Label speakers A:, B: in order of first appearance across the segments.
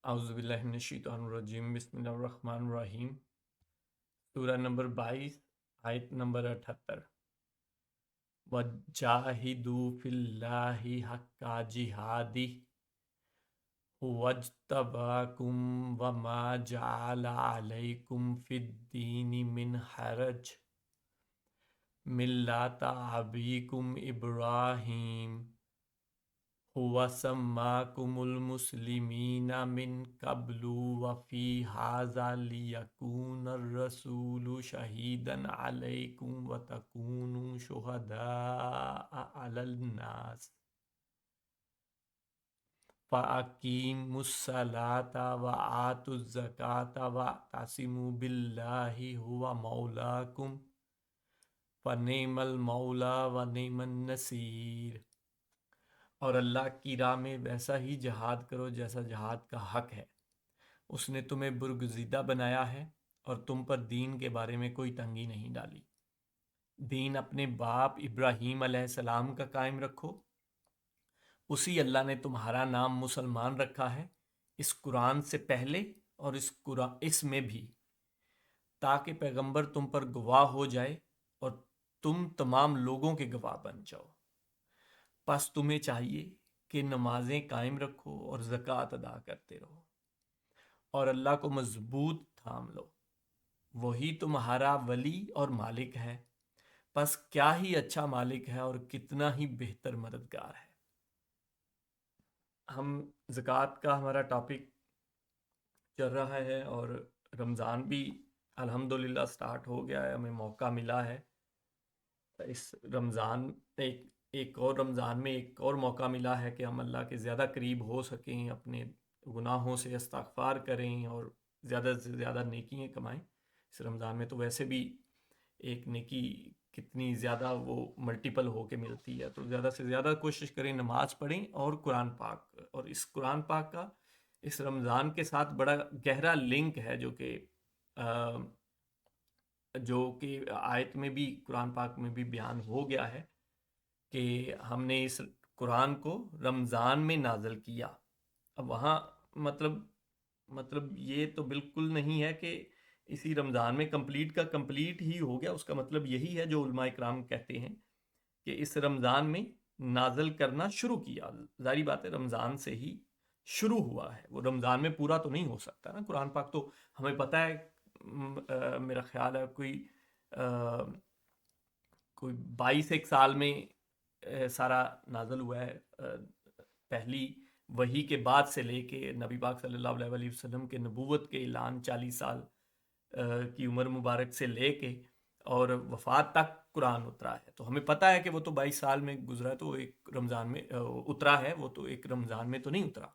A: اعوذ باللہ من الشیطان الرجیم، بسم اللہ الرحمن الرحیم۔ سورہ نمبر 22، آیت نمبر 78۔ وَجَاهِدُوا فِي اللَّهِ حَقَّ جِهَادِهِ هُوَ اجْتَبَاكُمْ وَمَا جَعَلَ عَلَيْكُمْ فِي الدِّينِ مِنْ حَرَجٍ مِلَّةَ أَبِيكُمْ إِبْرَاهِيمَ هُوَ سَمَّاكُمُ الْمُسْلِمِينَ مِنْ قَبْلُ وَفِي هَذَا لِيَكُونَ الرَّسُولُ شَهِيدًا عَلَيْكُمْ وَتَكُونُوا شُهَدَاءَ عَلَى النَّاسِ فَأَقِيمُوا الصَّلَاةَ وَآتُوا الزَّكَاةَ وَاعْتَصِمُوا بِاللَّهِ هُوَ مَوْلَاكُمْ فَنِعْمَ الْمَوْلَى وَنِعْمَ النَّصِيرُ۔ اور اللہ کی راہ میں ویسا ہی جہاد کرو جیسا جہاد کا حق ہے۔ اس نے تمہیں برگزیدہ بنایا ہے اور تم پر دین کے بارے میں کوئی تنگی نہیں ڈالی۔ دین اپنے باپ ابراہیم علیہ السلام کا قائم رکھو۔ اسی اللہ نے تمہارا نام مسلمان رکھا ہے اس قرآن سے پہلے اور اس میں بھی، تاکہ پیغمبر تم پر گواہ ہو جائے اور تم تمام لوگوں کے گواہ بن جاؤ۔ پس تمہیں چاہیے کہ نمازیں قائم رکھو اور زکوٰۃ ادا کرتے رہو اور اللہ کو مضبوط تھام لو۔ وہی تمہارا ولی اور مالک ہے، پس کیا ہی اچھا مالک ہے اور کتنا ہی بہتر مددگار ہے۔ ہم زکوٰۃ کا ہمارا ٹاپک چل رہا ہے اور رمضان بھی الحمدللہ سٹارٹ ہو گیا ہے، ہمیں موقع ملا ہے اس رمضان ایک اور رمضان میں ایک اور موقع ملا ہے کہ ہم اللہ کے زیادہ قریب ہو سکیں، اپنے گناہوں سے استغفار کریں اور زیادہ سے زیادہ نیکیاں کمائیں۔ اس رمضان میں تو ویسے بھی ایک نیکی کتنی زیادہ وہ ملٹیپل ہو کے ملتی ہے، تو زیادہ سے زیادہ کوشش کریں، نماز پڑھیں اور قرآن پاک، اور اس قرآن پاک کا اس رمضان کے ساتھ بڑا گہرا لنک ہے جو کہ آیت میں بھی، قرآن پاک میں بھی بیان ہو گیا ہے کہ ہم نے اس قرآن کو رمضان میں نازل کیا۔ اب وہاں مطلب یہ تو بالکل نہیں ہے کہ اسی رمضان میں کمپلیٹ کا کمپلیٹ ہی ہو گیا، اس کا مطلب یہی ہے جو علماء اکرام کہتے ہیں کہ اس رمضان میں نازل کرنا شروع کیا۔ ظاہری بات ہے رمضان سے ہی شروع ہوا ہے، وہ رمضان میں پورا تو نہیں ہو سکتا نا۔ قرآن پاک تو ہمیں پتہ ہے، میرا خیال ہے کوئی 22 سال میں سارا نازل ہوا ہے۔ پہلی وحی کے بعد سے لے کے نبی پاک صلی اللہ علیہ وسلم کے نبوت کے اعلان 40 سال کی عمر مبارک سے لے کے اور وفات تک قرآن اترا ہے، تو ہمیں پتہ ہے کہ وہ تو 22 سال میں گزرا ہے، تو ایک رمضان میں اترا ہے، وہ تو ایک رمضان میں تو نہیں اترا۔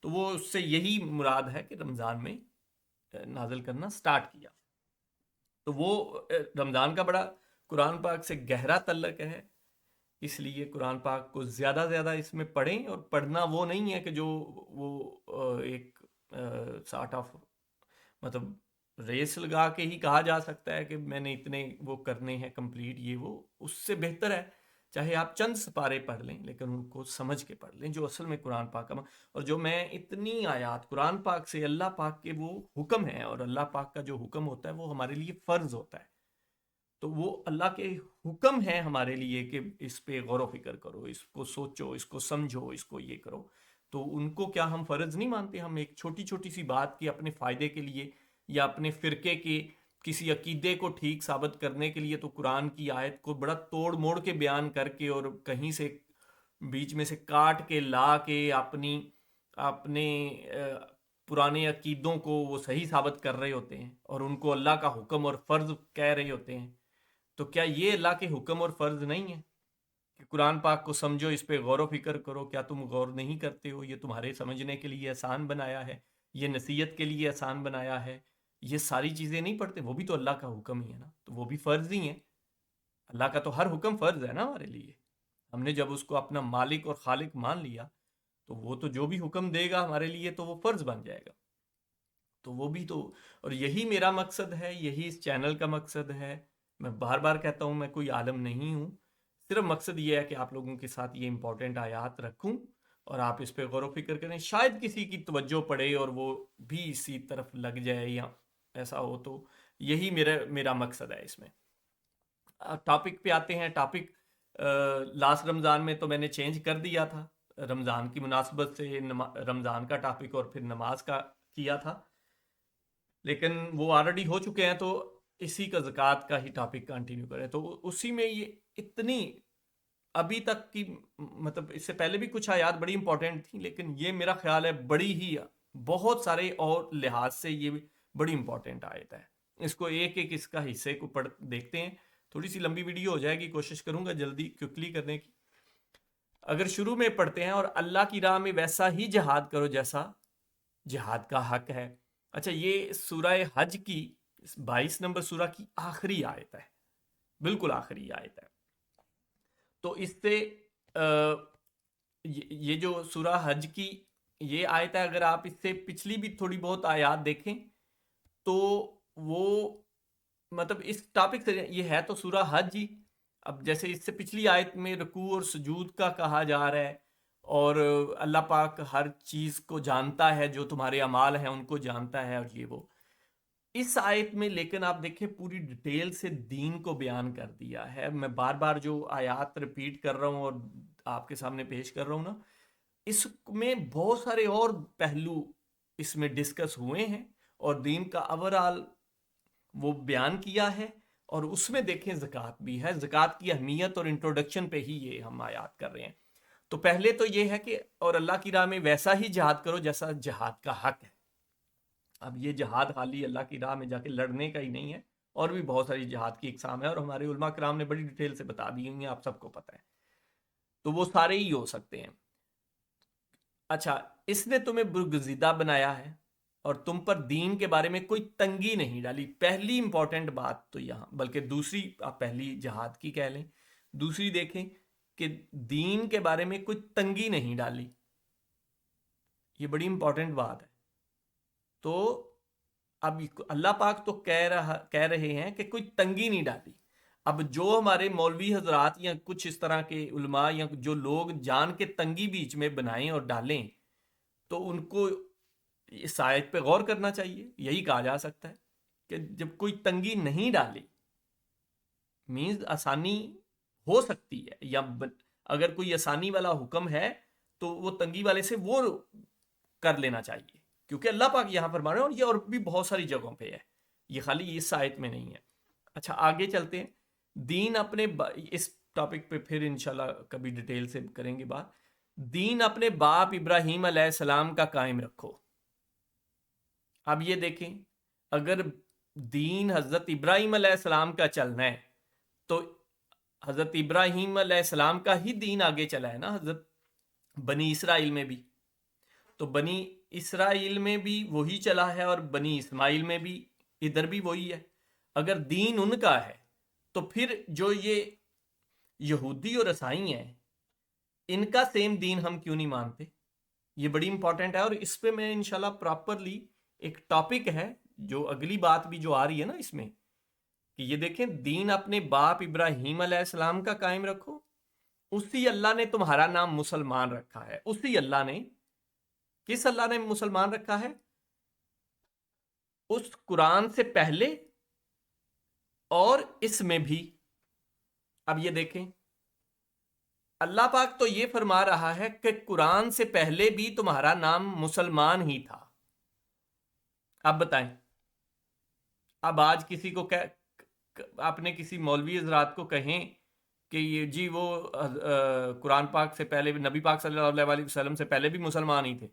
A: تو وہ اس سے یہی مراد ہے کہ رمضان میں نازل کرنا سٹارٹ کیا۔ تو وہ رمضان کا بڑا قرآن پاک سے گہرا تعلق ہے، اس لیے قرآن پاک کو زیادہ زیادہ اس میں پڑھیں۔ اور پڑھنا وہ نہیں ہے کہ جو وہ ایک سارٹ آف مطلب ریس لگا کے ہی کہا جا سکتا ہے کہ میں نے اتنے وہ کرنے ہیں کمپلیٹ، یہ وہ اس سے بہتر ہے چاہے آپ چند سپارے پڑھ لیں لیکن ان کو سمجھ کے پڑھ لیں، جو اصل میں قرآن پاک کا اور جو میں اتنی آیات قرآن پاک سے اللہ پاک کے وہ حکم ہیں، اور اللہ پاک کا جو حکم ہوتا ہے وہ ہمارے لیے فرض ہوتا ہے، تو وہ اللہ کے حکم ہیں ہمارے لیے کہ اس پہ غور و فکر کرو، اس کو سوچو، اس کو سمجھو، اس کو یہ کرو، تو ان کو کیا ہم فرض نہیں مانتے؟ ہم ایک چھوٹی چھوٹی سی بات کی اپنے فائدے کے لیے یا اپنے فرقے کے کسی عقیدے کو ٹھیک ثابت کرنے کے لیے تو قرآن کی آیت کو بڑا توڑ موڑ کے بیان کر کے اور کہیں سے بیچ میں سے کاٹ کے لا کے اپنے پرانے عقیدوں کو وہ صحیح ثابت کر رہے ہوتے ہیں اور ان کو اللہ کا حکم اور فرض کہہ رہے ہوتے ہیں۔ تو کیا یہ اللہ کے حکم اور فرض نہیں ہے کہ قرآن پاک کو سمجھو، اس پہ غور و فکر کرو؟ کیا تم غور نہیں کرتے ہو؟ یہ تمہارے سمجھنے کے لیے آسان بنایا ہے، یہ نصیحت کے لیے آسان بنایا ہے، یہ ساری چیزیں نہیں پڑھتے؟ وہ بھی تو اللہ کا حکم ہی ہے نا، تو وہ بھی فرض ہی ہیں۔ اللہ کا تو ہر حکم فرض ہے نا ہمارے لیے۔ ہم نے جب اس کو اپنا مالک اور خالق مان لیا تو وہ تو جو بھی حکم دے گا ہمارے لیے تو وہ فرض بن جائے گا۔ تو وہ بھی تو، اور یہی میرا مقصد ہے، یہی اس چینل کا مقصد ہے۔ میں بار بار کہتا ہوں میں کوئی عالم نہیں ہوں، صرف مقصد یہ ہے کہ آپ لوگوں کے ساتھ یہ امپورٹنٹ آیات رکھوں اور آپ اس پہ غور و فکر کریں، شاید کسی کی توجہ پڑے اور وہ بھی اسی طرف لگ جائے یا ایسا ہو، تو یہی میرا مقصد ہے اس میں۔ ٹاپک پہ آتے ہیں۔ ٹاپک لاسٹ رمضان میں تو میں نے چینج کر دیا تھا، رمضان کی مناسبت سے رمضان کا ٹاپک اور پھر نماز کا کیا تھا، لیکن وہ آلریڈی ہو چکے ہیں، تو اسی کا زکوٰۃ کا ہی ٹاپک کنٹینیو کریں۔ تو اسی میں یہ اتنی ابھی تک کی، مطلب اس سے پہلے بھی کچھ آیات بڑی امپورٹنٹ تھیں، لیکن یہ میرا خیال ہے بڑی ہی، بہت سارے اور لحاظ سے یہ بڑی امپورٹنٹ آیت ہے۔ اس کو ایک ایک اس کا حصے کو دیکھتے ہیں۔ تھوڑی سی لمبی ویڈیو ہو جائے گی، کوشش کروں گا جلدی کوئکلی کرنے کی۔ اگر شروع میں پڑھتے ہیں، اور اللہ کی راہ میں ویسا ہی جہاد کرو جیسا جہاد کا حق ہے۔ اچھا، یہ سورہ حج کی 22 نمبر سورہ کی آخری آیت ہے، بالکل آخری آیت ہے۔ تو اس سے یہ جو سورہ حج کی یہ آیت ہے، اگر آپ اس سے پچھلی بھی تھوڑی بہت آیات دیکھیں تو وہ مطلب اس ٹاپک سے یہ ہے تو سورہ حج ہی۔ اب جیسے اس سے پچھلی آیت میں رکوع اور سجود کا کہا جا رہا ہے، اور اللہ پاک ہر چیز کو جانتا ہے، جو تمہارے اعمال ہیں ان کو جانتا ہے، اور یہ وہ اس آیت میں، لیکن آپ دیکھیں پوری ڈیٹیل سے دین کو بیان کر دیا ہے۔ میں بار بار جو آیات ریپیٹ کر رہا ہوں اور آپ کے سامنے پیش کر رہا ہوں نا، اس میں بہت سارے اور پہلو اس میں ڈسکس ہوئے ہیں، اور دین کا اوورآل وہ بیان کیا ہے، اور اس میں دیکھیں زکوٰۃ بھی ہے، زکوٰۃ کی اہمیت اور انٹروڈکشن پہ ہی یہ ہم آیات کر رہے ہیں۔ تو پہلے تو یہ ہے کہ اور اللہ کی راہ میں ویسا ہی جہاد کرو جیسا جہاد کا حق ہے۔ اب یہ جہاد خالی اللہ کی راہ میں جا کے لڑنے کا ہی نہیں ہے، اور بھی بہت ساری جہاد کی اقسام ہے، اور ہمارے علماء کرام نے بڑی ڈیٹیل سے بتا دی ہوئی ہیں، آپ سب کو پتہ ہے، تو وہ سارے ہی ہو سکتے ہیں۔ اچھا، اس نے تمہیں برگزیدہ بنایا ہے اور تم پر دین کے بارے میں کوئی تنگی نہیں ڈالی۔ پہلی امپورٹنٹ بات تو یہاں، بلکہ دوسری آپ پہلی جہاد کی کہہ لیں، دوسری دیکھیں کہ دین کے بارے میں کوئی تنگی نہیں ڈالی، یہ بڑی امپورٹنٹ بات ہے۔ تو اب اللہ پاک تو کہہ رہے ہیں کہ کوئی تنگی نہیں ڈالی۔ اب جو ہمارے مولوی حضرات یا کچھ اس طرح کے علماء یا جو لوگ جان کے تنگی بیچ میں بنائیں اور ڈالیں، تو ان کو اس آیت پہ غور کرنا چاہیے۔ یہی کہا جا سکتا ہے کہ جب کوئی تنگی نہیں ڈالی، مینز آسانی ہو سکتی ہے، یا اگر کوئی آسانی والا حکم ہے تو وہ تنگی والے سے وہ کر لینا چاہیے، کیونکہ اللہ پاک یہاں فرما رہے ہیں، اور یہ اور بھی بہت ساری جگہوں پہ ہے، یہ خالی اس آیت میں نہیں ہے۔ اچھا، آگے چلتے ہیں۔ دین اپنے اس ٹاپک پہ پھر انشاءاللہ کبھی ڈیٹیل سے کریں گے بات۔ دین اپنے باپ ابراہیم علیہ السلام کا قائم رکھو۔ اب یہ دیکھیں، اگر دین حضرت ابراہیم علیہ السلام کا چلنا ہے تو حضرت ابراہیم علیہ السلام کا ہی دین آگے چلا ہے نا، حضرت بنی اسرائیل میں بھی، تو بنی اسرائیل میں بھی وہی چلا ہے، اور بنی اسماعیل میں بھی ادھر بھی وہی ہے۔ اگر دین ان کا ہے تو پھر جو یہ یہودی اور عیسائی ہیں، ان کا سیم دین ہم کیوں نہیں مانتے؟ یہ بڑی امپورٹنٹ ہے، اور اس پہ میں انشاءاللہ پراپرلی ایک ٹاپک ہے، جو اگلی بات بھی جو آ رہی ہے نا اس میں، کہ یہ دیکھیں، دین اپنے باپ ابراہیم علیہ السلام کا قائم رکھو، اسی اللہ نے تمہارا نام مسلمان رکھا ہے۔ اسی اللہ نے، کس اللہ نے مسلمان رکھا ہے؟ اس قرآن سے پہلے اور اس میں بھی۔ اب یہ دیکھیں، اللہ پاک تو یہ فرما رہا ہے کہ قرآن سے پہلے بھی تمہارا نام مسلمان ہی تھا۔ اب بتائیں، اب آج کسی کو اپنے کسی مولوی حضرات کو کہیں کہ یہ جی وہ قرآن پاک سے پہلے، نبی پاک صلی اللہ علیہ وسلم سے پہلے بھی مسلمان ہی تھے،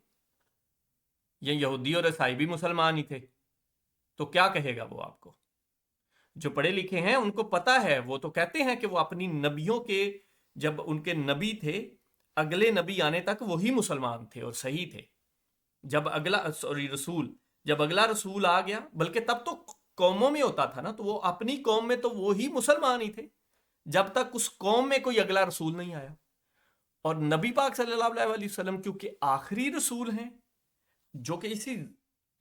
A: یا یہودی اور عیسائی بھی مسلمان ہی تھے، تو کیا کہے گا وہ آپ کو؟ جو پڑھے لکھے ہیں ان کو پتا ہے، وہ تو کہتے ہیں کہ وہ اپنی نبیوں کے، جب ان کے نبی تھے، اگلے نبی آنے تک وہی مسلمان تھے اور صحیح تھے۔ جب اگلا رسول آ گیا، بلکہ تب تو قوموں میں ہوتا تھا نا، تو وہ اپنی قوم میں تو وہی مسلمان ہی تھے جب تک اس قوم میں کوئی اگلا رسول نہیں آیا۔ اور نبی پاک صلی اللہ علیہ وسلم کیونکہ آخری رسول ہیں، جو کہ اسی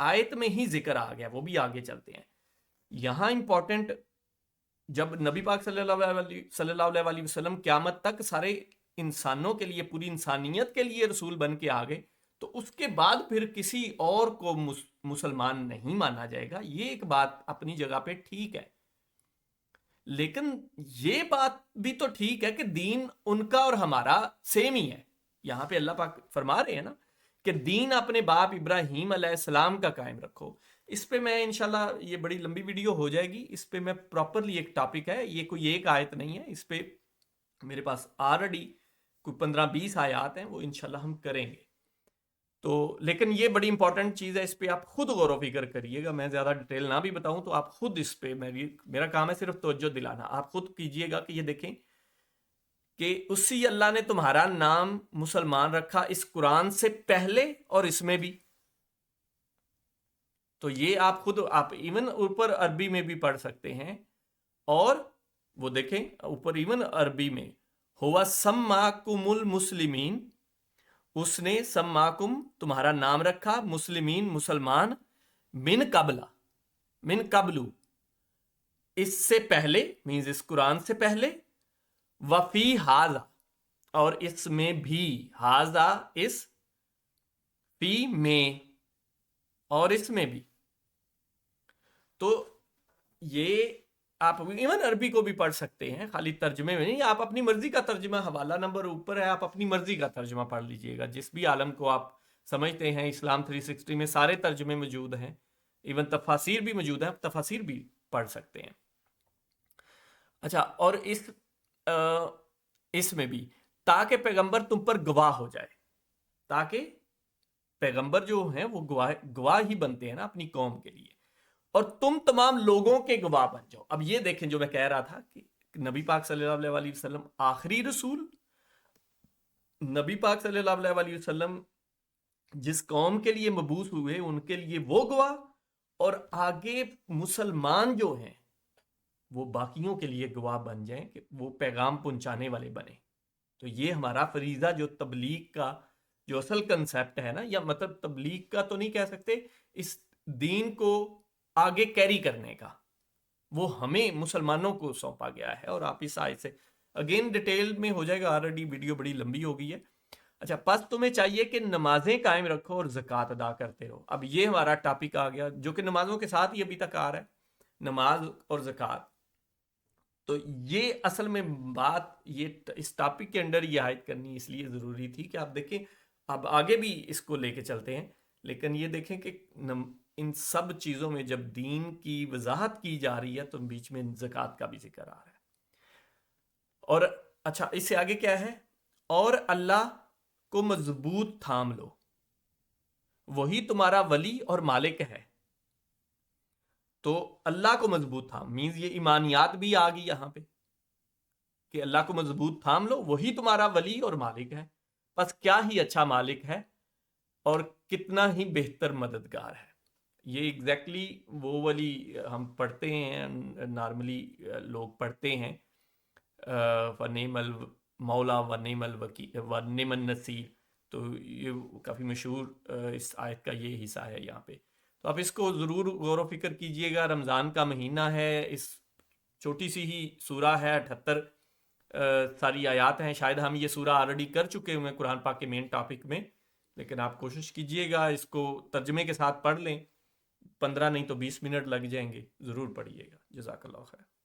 A: آیت میں ہی ذکر آ گیا، وہ بھی آگے چلتے ہیں۔ یہاں امپورٹنٹ، جب نبی پاک صلی اللہ علیہ وسلم قیامت تک سارے انسانوں کے لیے، پوری انسانیت کے لیے رسول بن کے آ گئے، تو اس کے بعد پھر کسی اور کو مسلمان نہیں مانا جائے گا. یہ ایک بات اپنی جگہ پہ ٹھیک ہے، لیکن یہ بات بھی تو ٹھیک ہے کہ دین ان کا اور ہمارا سیم ہی ہے. یہاں پہ اللہ پاک فرما رہے ہیں نا کہ دین اپنے باپ ابراہیم علیہ السلام کا قائم رکھو. اس پہ میں انشاءاللہ، یہ بڑی لمبی ویڈیو ہو جائے گی، اس پہ میں پراپرلی، ایک ٹاپک ہے یہ، کوئی ایک آیت نہیں ہے، اس پہ میرے پاس آلریڈی کوئی 15-20 آیات ہیں، وہ انشاءاللہ ہم کریں گے. تو لیکن یہ بڑی امپورٹنٹ چیز ہے، اس پہ آپ خود غور و فکر کریے گا. میں زیادہ ڈیٹیل نہ بھی بتاؤں تو آپ خود اس پہ، میرا کام ہے صرف توجہ دلانا. آپ خود کیجئے گا کہ یہ دیکھیں کہ اسی اللہ نے تمہارا نام مسلمان رکھا اس قرآن سے پہلے اور اس میں بھی. تو یہ آپ خود، آپ ایون اوپر عربی میں بھی پڑھ سکتے ہیں، اور وہ دیکھیں اوپر ایون عربی میں، ہوا سماکم المسلمین، اس نے سماکم تمہارا نام رکھا، مسلمین مسلمان، من قبلو اس سے پہلے، مینز اس قرآن سے پہلے، وفی ہاذا اور اس میں بھی، ہاذا اس، فی میں اور اس میں بھی. تو یہ آپ ایون عربی کو بھی پڑھ سکتے ہیں، خالی ترجمے میں نہیں. آپ اپنی مرضی کا ترجمہ، حوالہ نمبر اوپر ہے، آپ اپنی مرضی کا ترجمہ پڑھ لیجئے گا. جس بھی عالم کو آپ سمجھتے ہیں، اسلام 360 میں سارے ترجمے موجود ہیں، ایون تفاسیر بھی موجود ہیں، آپ تفاسیر بھی پڑھ سکتے ہیں. اچھا، اور اس میں بھی، تاکہ پیغمبر تم پر گواہ ہو جائے. تاکہ پیغمبر جو ہیں وہ گواہ ہی بنتے ہیں نا اپنی قوم کے لیے، اور تم تمام لوگوں کے گواہ بن جاؤ. اب یہ دیکھیں جو میں کہہ رہا تھا کہ نبی پاک صلی اللہ علیہ وسلم آخری رسول، نبی پاک صلی اللہ علیہ وسلم جس قوم کے لیے مبعوث ہوئے ان کے لیے وہ گواہ، اور آگے مسلمان جو ہیں وہ باقیوں کے لیے گواہ بن جائیں کہ وہ پیغام پہنچانے والے بنے. تو یہ ہمارا فریضہ، جو تبلیغ کا جو اصل کنسیپٹ ہے نا، یا مطلب تبلیغ کا تو نہیں کہہ سکتے، اس دین کو آگے کیری کرنے کا، وہ ہمیں مسلمانوں کو سونپا گیا ہے. اور آپ اس آیت سے اگین ڈیٹیل میں ہو جائے گا، آلریڈی ویڈیو بڑی لمبی ہو گئی ہے. اچھا، پس تمہیں چاہیے کہ نمازیں قائم رکھو اور زکوٰۃ ادا کرتے رہو. اب یہ ہمارا ٹاپک آ گیا جو کہ نمازوں کے ساتھ ہی ابھی تک آ رہا ہے، نماز اور زکوٰۃ. تو یہ اصل میں بات، یہ اس ٹاپک کے انڈر یہ آیت کرنی اس لیے ضروری تھی کہ آپ دیکھیں، اب آگے بھی اس کو لے کے چلتے ہیں، لیکن یہ دیکھیں کہ ان سب چیزوں میں جب دین کی وضاحت کی جا رہی ہے تو بیچ میں زکوٰۃ کا بھی ذکر آ رہا ہے. اور اچھا، اس سے آگے کیا ہے؟ اور اللہ کو مضبوط تھام لو، وہی تمہارا ولی اور مالک ہے. تو اللہ کو مضبوط تھام، مینز یہ ایمانیات بھی آ گئی یہاں پہ کہ اللہ کو مضبوط تھام لو، وہی تمہارا ولی اور مالک ہے. بس کیا ہی اچھا مالک ہے اور کتنا ہی بہتر مددگار ہے. یہ ایگزیکٹلی وہ ولی ہم پڑھتے ہیں، نارملی لوگ پڑھتے ہیں، وَنِعْمَ الْمَوْلَى وَنِعْمَ الْوَكِيلُ وَنِعْمَ النَّصِيرُ. تو یہ کافی مشہور اس آیت کا یہ حصہ ہے یہاں پہ. تو آپ اس کو ضرور غور و فکر کیجئے گا. رمضان کا مہینہ ہے، اس چھوٹی سی ہی سورہ ہے، 78 ساری آیات ہیں. شاید ہم یہ سورہ آلریڈی کر چکے ہوئے ہیں قرآن پاک کے مین ٹاپک میں، لیکن آپ کوشش کیجئے گا اس کو ترجمے کے ساتھ پڑھ لیں. 15 نہیں تو 20 منٹ لگ جائیں گے، ضرور پڑھیے گا. جزاک اللہ خیر.